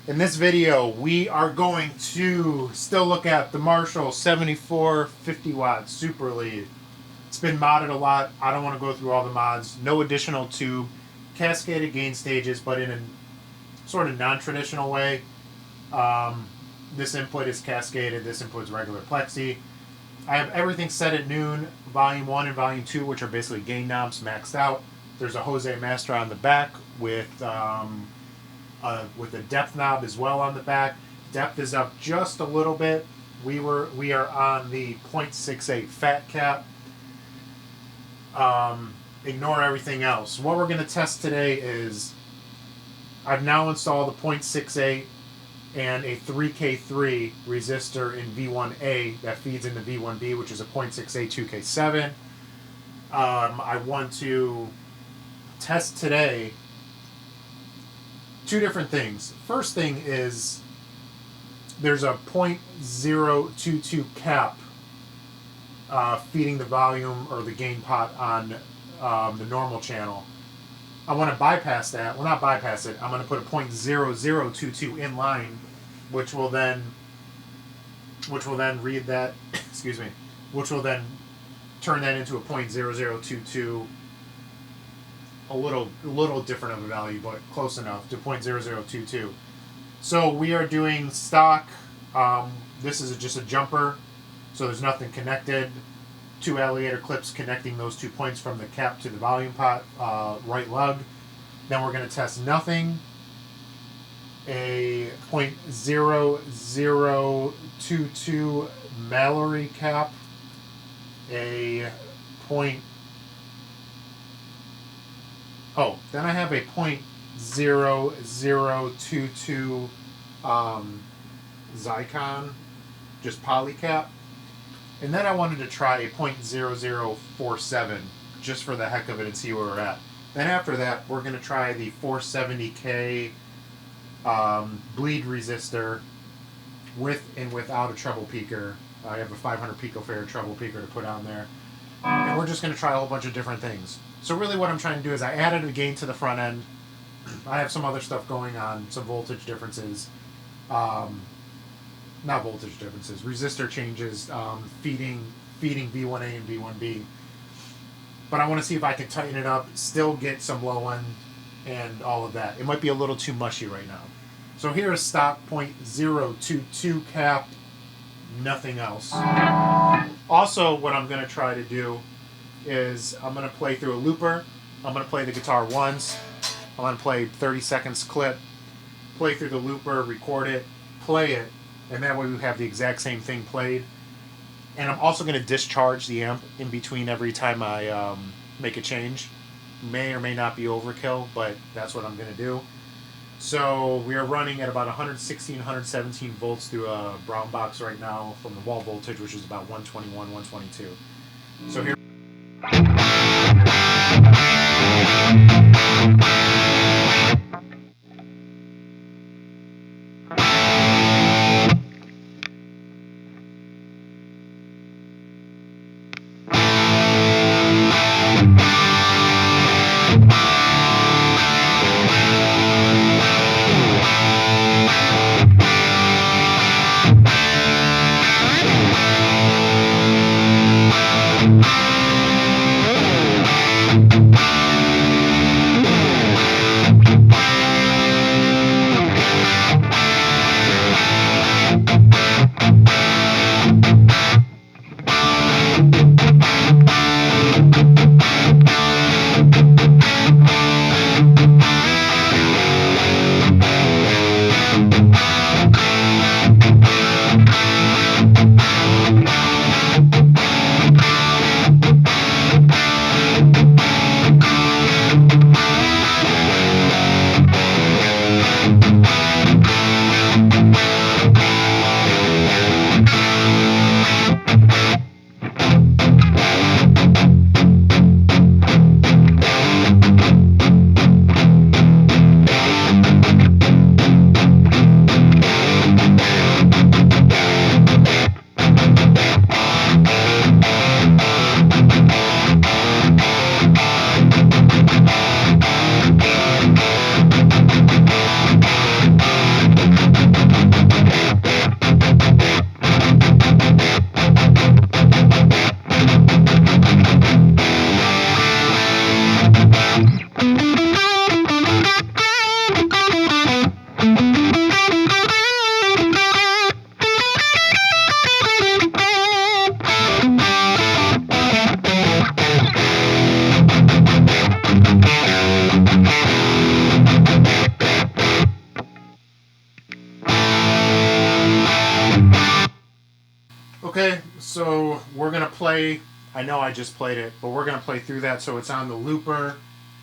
In this video, we are going to still look at the Marshall 7450 watt super lead. It's been modded a lot. I don't want to go through all the mods. No additional tube, cascaded gain stages, but in a sort of non-traditional way. This input is cascaded. This input is regular plexi. I have everything set at noon. Volume 1 and Volume 2, which are basically gain knobs, maxed out. There's a Jose Master on the back with a depth knob as well on the back. Depth is up just a little bit. We are on the 0.68 fat cap. Ignore everything else. What we're going to test today is I've now installed a 0.68 and a 3K3 resistor in V1a that feeds into V1b, which is a 0.68 2K7. I want to test today two different things. First thing is there's a 0.022 cap feeding the volume or the gain pot on the normal channel. I want to bypass that. Well, not bypass it. I'm going to put a 0.0022 in line, which will then read that. Excuse me. Which will then turn that into a 0.0022. A little different of a value, but close enough to 0.0022. So we are doing stock. This is just a jumper, so there's nothing connected. 2 alligator clips connecting those 2 points from the cap to the volume pot, right lug. Then we're going to test nothing. A 0.0022 Mallory cap. Then I have a 0.0022 Zycon, just poly cap. And then I wanted to try a 0.0047 just for the heck of it and see where we're at. Then after that, we're going to try the 470K bleed resistor with and without a treble peaker. I have a 500 picofarad treble peaker to put on there. And we're just going to try a whole bunch of different things. So really what I'm trying to do is I added a gain to the front end. I have some other stuff going on, some voltage differences. Not voltage differences, resistor changes, feeding V1a and V1b. But I want to see if I can tighten it up, still get some low end and all of that. It might be a little too mushy right now. So here is stock 0.022 cap, nothing else. Also, what I'm going to try to do is I'm going to play through a looper. I'm going to play the guitar once. I'm going to play 30 seconds clip, play through the looper, record it, play it, and that way we have the exact same thing played. And I'm also going to discharge the amp in between every time I make a change. May or may not be overkill, but that's what I'm going to do. So we are running at about 116, 117 volts through a brown box right now from the wall voltage, which is about 121, 122. So here. So we're going to play, I know I just played it, but we're going to play through that so it's on the looper,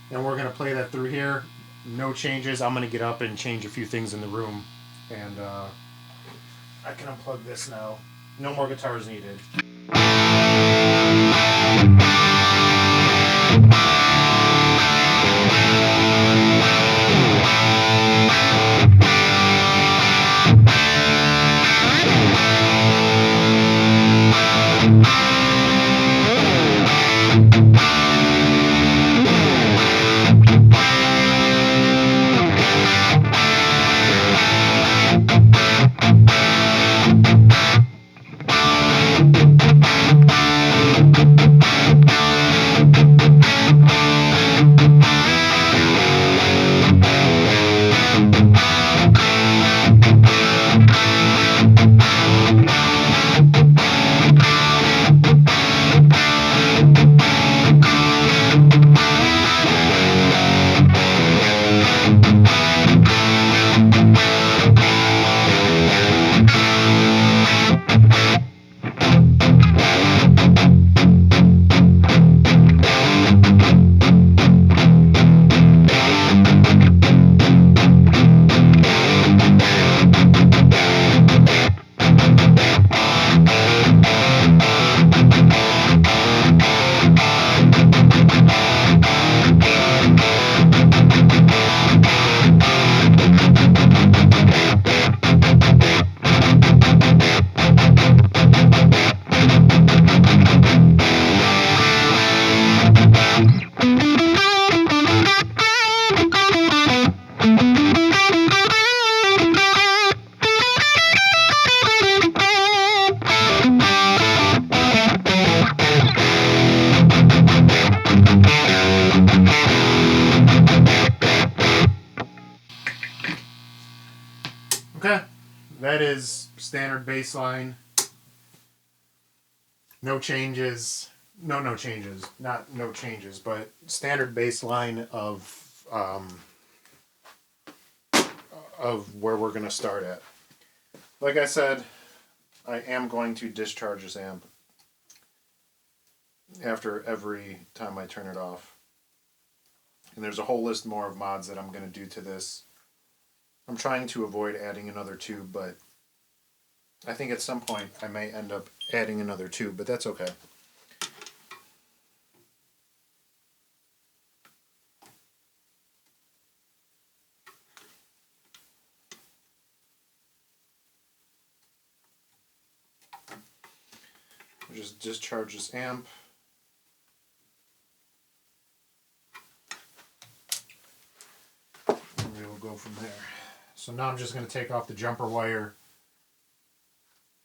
and we're going to play that through here. No changes. I'm going to get up and change a few things in the room, and I can unplug this now. No more guitars needed. Okay, that is standard bass line. No changes. No changes. Not no changes, but standard bass line of where we're going to start at. Like I said, I am going to discharge this amp after every time I turn it off. And there's a whole list more of mods that I'm going to do to this. I'm trying to avoid adding another tube, but I think at some point I may end up adding another tube, but that's okay. I'll just discharge this amp. And we will go from there. So now I'm just going to take off the jumper wire,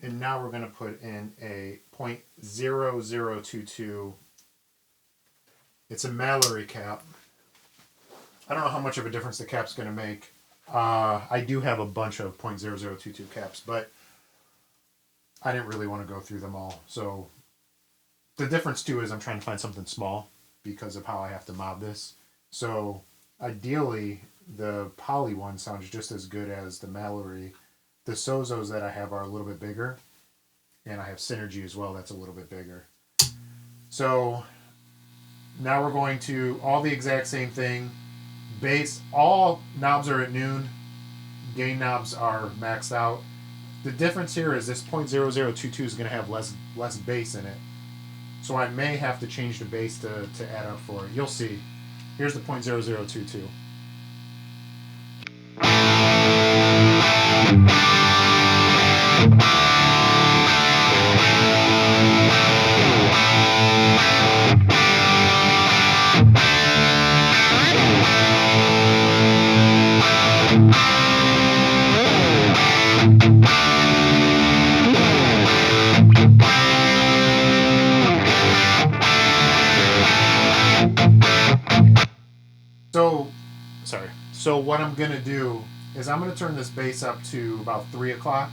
and now we're going to put in a 0.0022. It's a Mallory cap. I don't know how much of a difference the cap's going to make. I do have a bunch of 0.0022 caps, but I didn't really want to go through them all. So the difference too is I'm trying to find something small because of how I have to mod this. So ideally, the poly one sounds just as good as the Mallory. The Sozos that I have are a little bit bigger, and I have Synergy as well that's a little bit bigger. So now we're going to all the exact same thing. Bass, all knobs are at noon. Gain knobs are maxed out. The difference here is this 0.0022 is going to have less bass in it. So I may have to change the bass to add up for it. You'll see. Here's the 0.0022. So what I'm going to do is I'm going to turn this bass up to about 3 o'clock,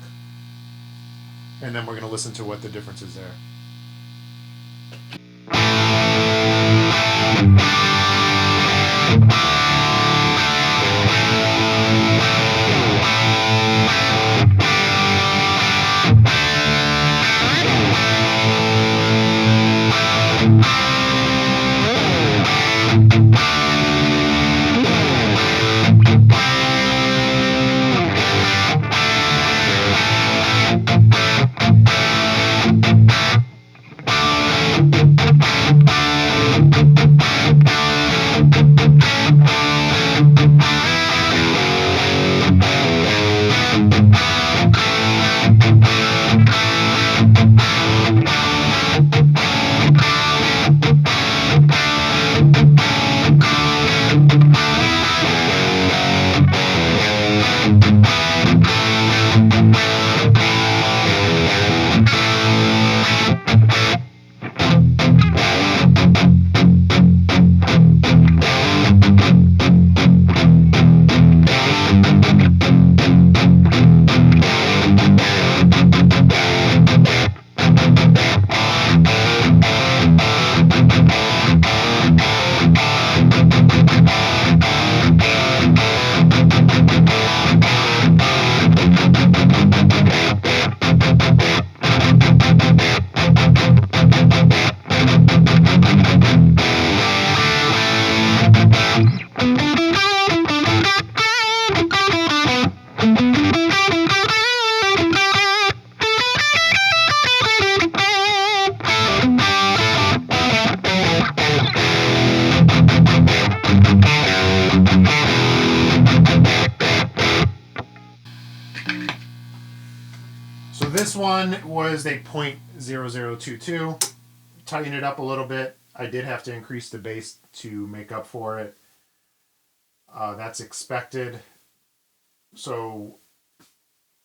and then we're going to listen to what the difference is there. So this one was a .0022. Tighten it up a little bit. I did have to increase the bass to make up for it. That's expected. So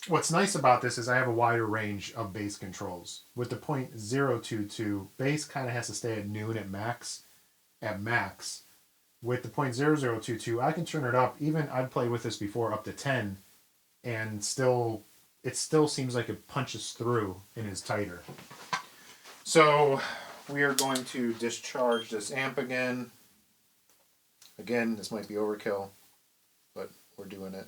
what's nice about this is I have a wider range of bass controls. With the .022, bass kind of has to stay at noon at max. With the .0022, I can turn it up. Even I'd played with this before up to 10, and it still seems like it punches through and is tighter. So we are going to discharge this amp again. Again, this might be overkill, but we're doing it.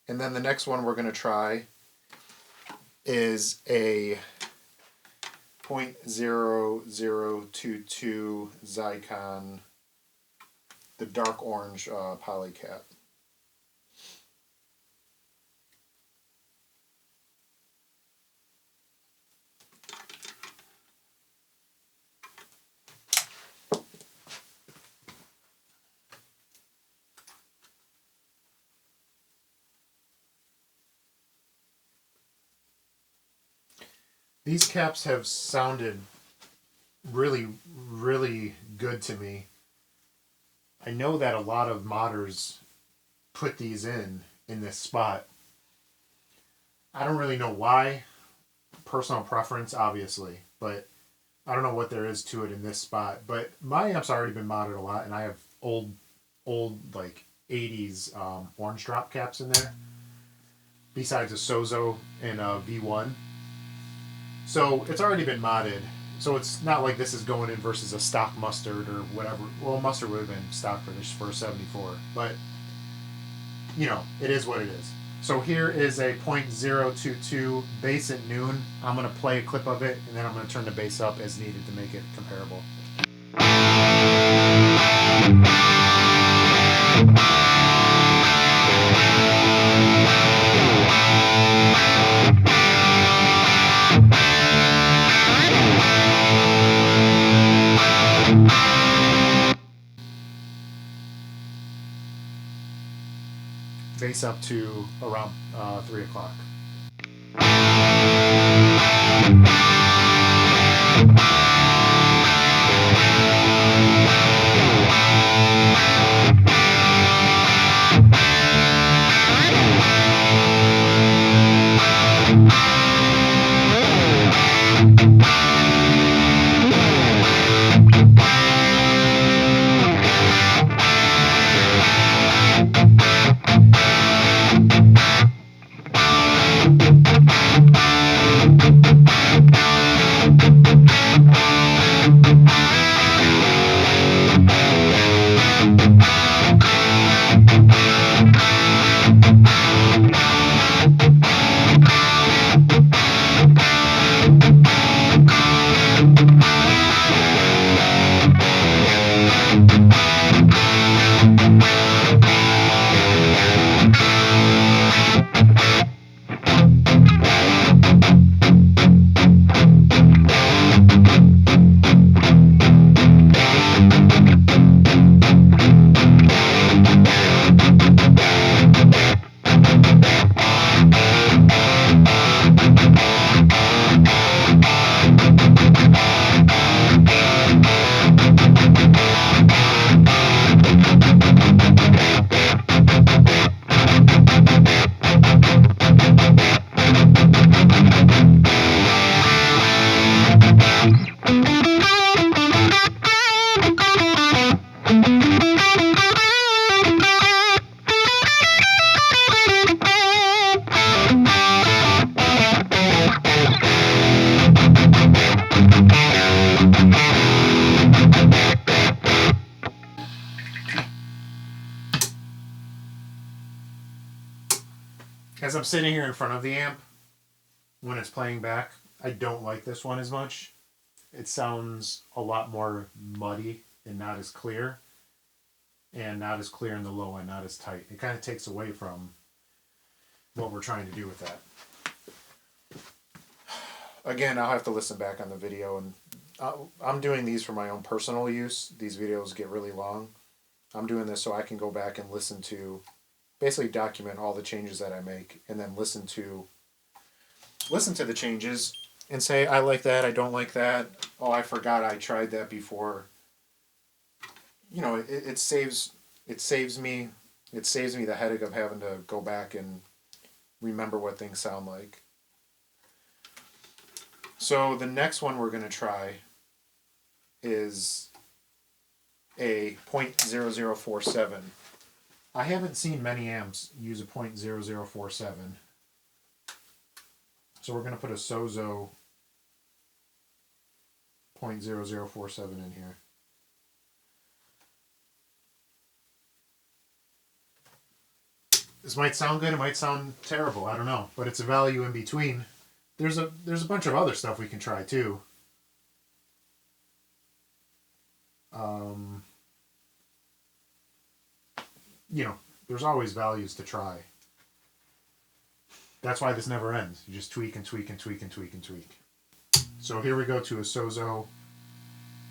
And then the next one we're going to try is a .0022 Zycon, the dark orange polycap. These caps have sounded really, really good to me. I know that a lot of modders put these in this spot. I don't really know why. Personal preference, obviously, but I don't know what there is to it in this spot. But my amp's already been modded a lot, and I have old like 80s orange drop caps in there, besides a Sozo and a V1. So it's already been modded. So it's not like this is going in versus a stock mustard or whatever. Well, mustard would have been stock for this for a 74, but you know, it is what it is. So here is a .022 bass at noon. I'm going to play a clip of it, and then I'm going to turn the bass up as needed to make it comparable. Bass up to around 3 o'clock. As I'm sitting here in front of the amp, when it's playing back, I don't like this one as much. It sounds a lot more muddy and not as clear. And not as clear in the low end, not as tight. It kind of takes away from what we're trying to do with that. Again, I'll have to listen back on the video, and I'm doing these for my own personal use. These videos get really long. I'm doing this so I can go back and listen to basically document all the changes that I make, and then listen to the changes and say, I like that, I don't like that. Oh, I forgot I tried that before. You know, it saves me the headache of having to go back and remember what things sound like. So the next one we're going to try is a 0.0047. I haven't seen many amps use a 0.0047. So we're going to put a Sozo 0.0047 in here. This might sound good, it might sound terrible, I don't know, but it's a value in between. There's a bunch of other stuff we can try too. You know, there's always values to try. That's why this never ends. You just tweak and tweak and tweak and tweak and tweak. So here we go to a Sozo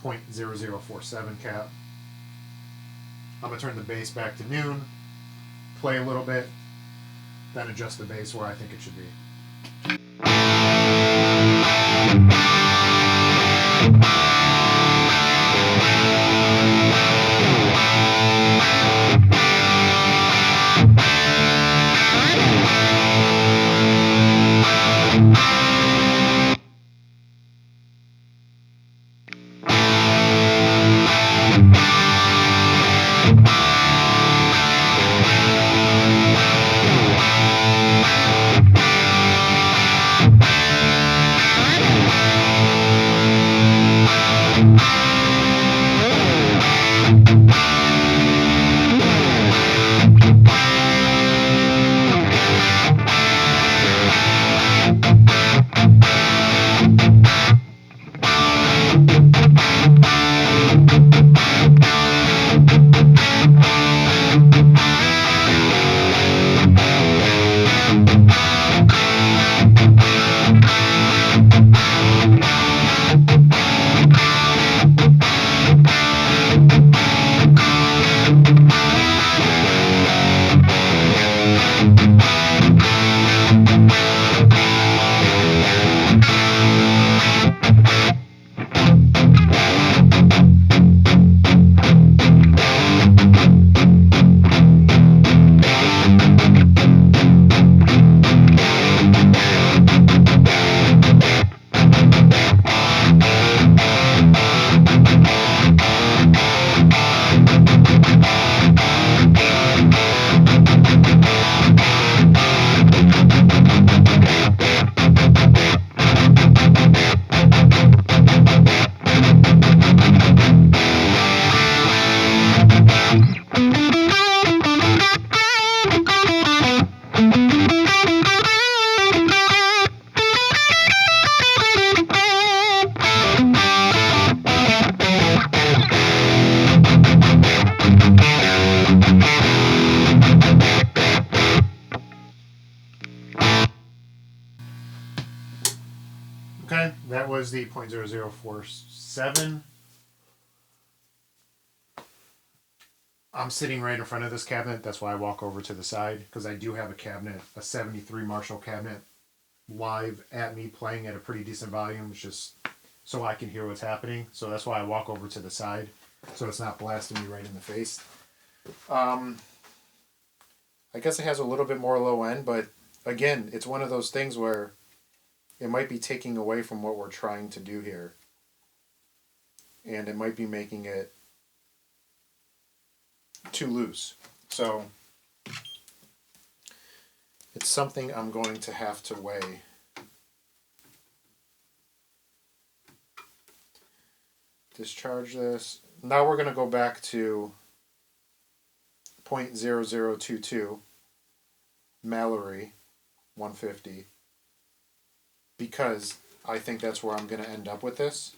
0.0047 cap. I'm going to turn the bass back to noon, play a little bit, then adjust the bass where I think it should be. Okay, that was the 0.0047. I'm sitting right in front of this cabinet. That's why I walk over to the side, because I do have a cabinet, a 73 Marshall cabinet, live at me playing at a pretty decent volume, just so I can hear what's happening. So that's why I walk over to the side, so it's not blasting me right in the face. I guess it has a little bit more low end, but again, it's one of those things where it might be taking away from what we're trying to do here. And it might be making it too loose. So it's something I'm going to have to weigh. Discharge this. Now we're going to go back to 0.0022 Mallory 150, because I think that's where I'm going to end up with this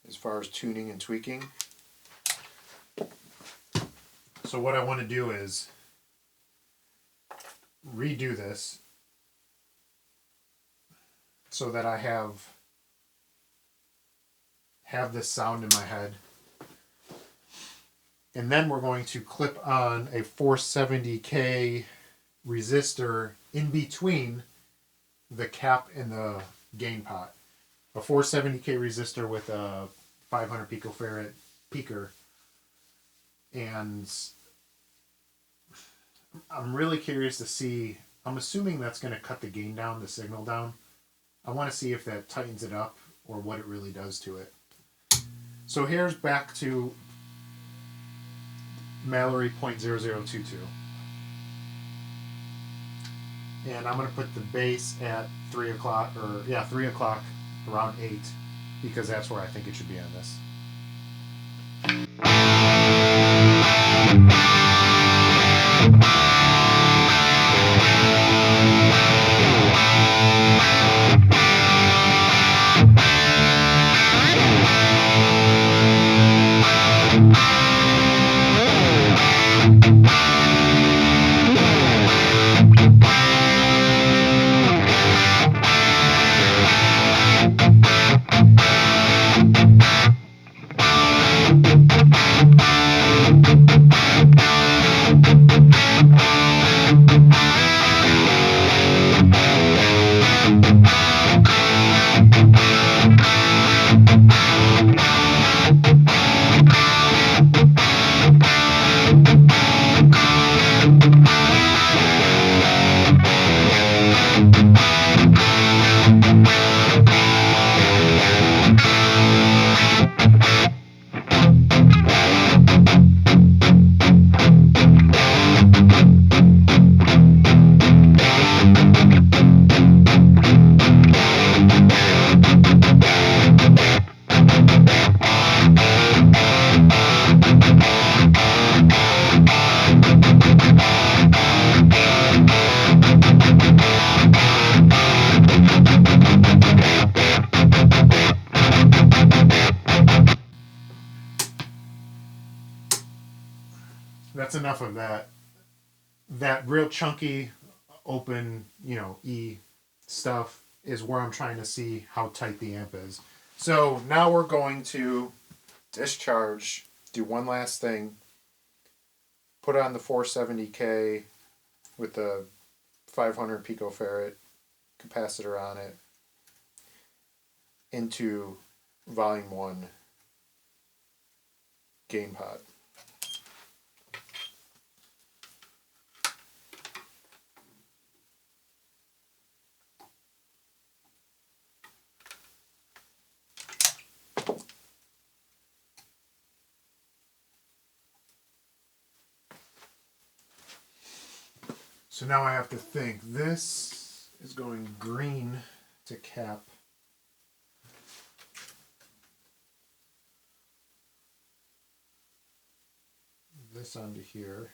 as far as tuning and tweaking. So what I want to do is redo this so that I have this sound in my head. And then we're going to clip on a 470K resistor in between the cap and the gain pot. A 470K resistor with a 500 picofarad peaker. And I'm really curious to see, I'm assuming that's going to cut the gain down, the signal down. I want to see if that tightens it up or what it really does to it. So here's back to Mallory 0.0022. And I'm going to put the base at 3 o'clock, or yeah, 3 o'clock, around 8, because that's where I think it should be on this. That's enough of that. That real chunky, open, E stuff is where I'm trying to see how tight the amp is. So now we're going to discharge, do one last thing, put on the 470K with the 500 picofarad capacitor on it into volume 1 gain pot. So now I have to think. This is going green to cap. This onto here.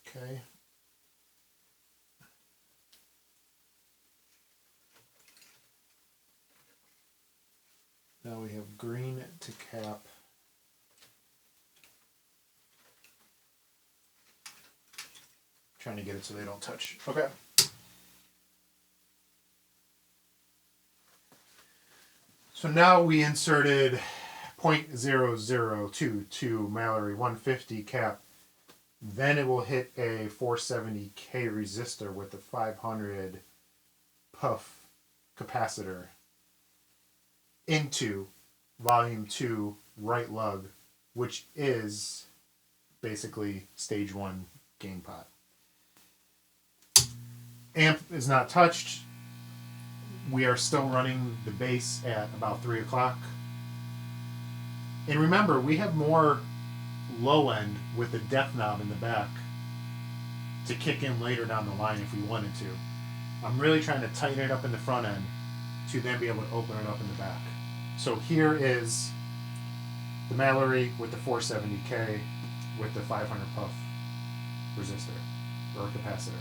Okay. Now we have green to cap. Trying to get it so they don't touch. Okay. So now we inserted 0.002 to Mallory 150 cap. Then it will hit a 470K resistor with a 500 puff capacitor into volume 2 right lug, which is basically stage 1 gain pot. Amp is not touched. We are still running the bass at about 3 o'clock. And remember, we have more low end with the depth knob in the back to kick in later down the line if we wanted to. I'm really trying to tighten it up in the front end to then be able to open it up in the back. So here is the Mallory with the 470K with the 500 puff resistor or capacitor.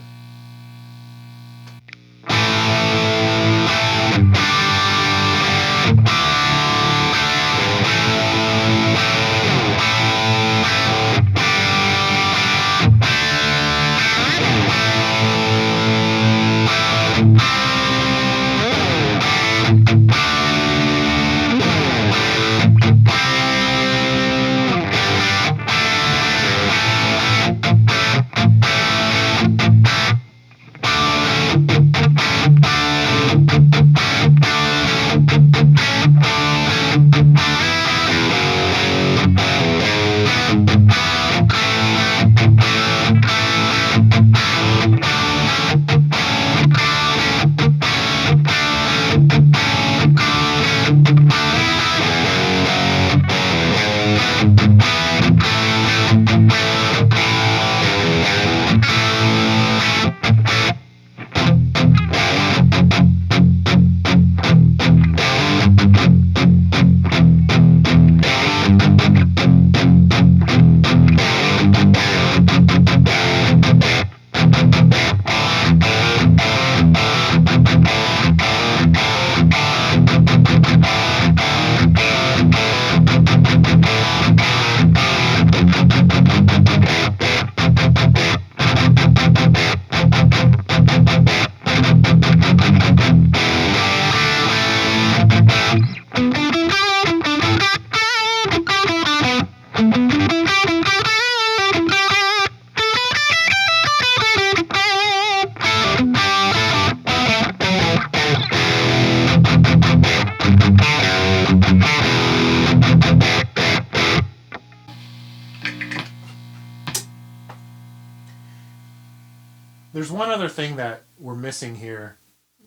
There's one other thing that we're missing here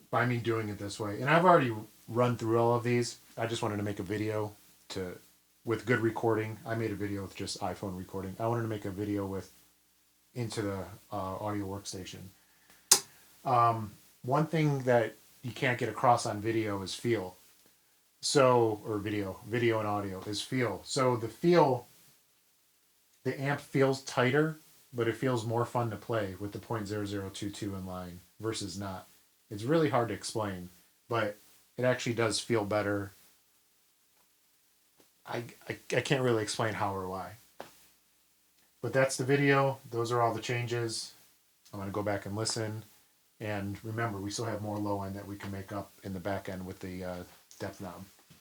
by me doing it this way, and I've already run through all of these. I just wanted to make a video with good recording. I made a video with just iPhone recording. I wanted to make a video with into the audio workstation. One thing that you can't get across on video is feel. So, or video and audio is feel. So the amp feels tighter, but it feels more fun to play with the .0022 in line versus not. It's really hard to explain, but it actually does feel better. I can't really explain how or why. But that's the video. Those are all the changes. I'm going to go back and listen. And remember, we still have more low end that we can make up in the back end with the depth knob.